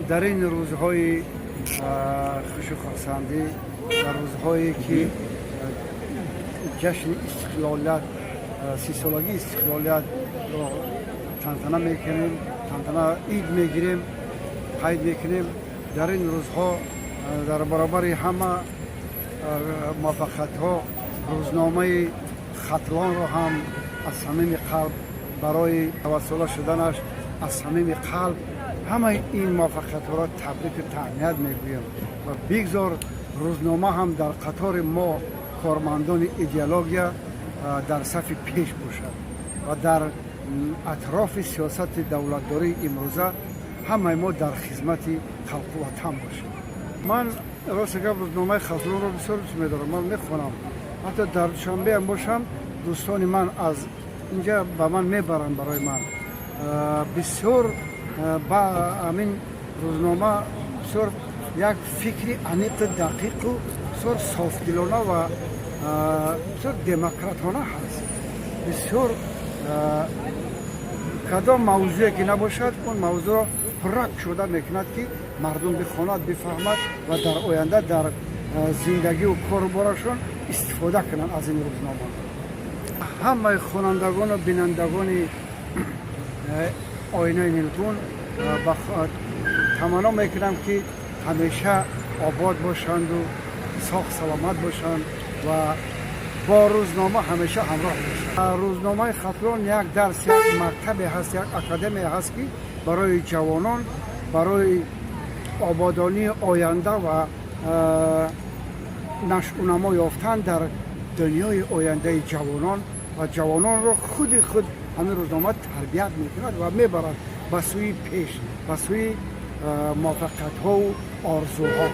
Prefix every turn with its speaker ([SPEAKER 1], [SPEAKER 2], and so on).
[SPEAKER 1] در این روزهای خوش و خرسندی، در روزهایی که جشن استقلالیت، 30 سالگی استقلالیت رو تنتنه میکنیم، تنتنه عید میگیریم، قید میکنیم. در این روزها در برابر همه موفقیت ها روزنامه خطلان رو هم از صمیم قلب برای توسل شدنش از صمیم قلب همه این موفقیت ها را تبریک و تهنیت میگویم و بگذار روزنامه هم در قطار ما کارمندان ایدئولوژیا در صف پیش باشد و در اطراف سیاست دولتداری امروزه همه ما در خدمت خلق وطن باشیم. من راست گپ روزنامه خطلان رو بسیار دوست می‌دارم، من میخوانم، حتی در دوشنبه هم باشم دوستان من از اینجا به من میبرن. برای من بسیار با همین روزنامه بسیار یک فکری عمیق دقیق و بسیار صافدلانه و بسیار دموکراتانه هست. بسیار کدام موضوعی که نباشد اون موضوع را پرک شده میکند که مردم بخواند، بفهمد و در آینده در زندگی و کاربارشون استفاده کنند از این روزنامه. همه خوانندگان و بینندگان آینه نیلگون تمنا میکنم که همیشه آباد باشند و ساخ سلامت باشند و با روزنامه همیشه همراه باشند. روزنامه خطلان یک درس، یک مکتب هست، یک اکادمی هست که برای جوانان، برای آبادانی آینده و نشو و نما یافتن در دنیای آینده جوانان و جوانان را خود همین روزنامه تربیت میکند و میبرد به سوی پیش، به سوی موفقیت ها و آرزوها.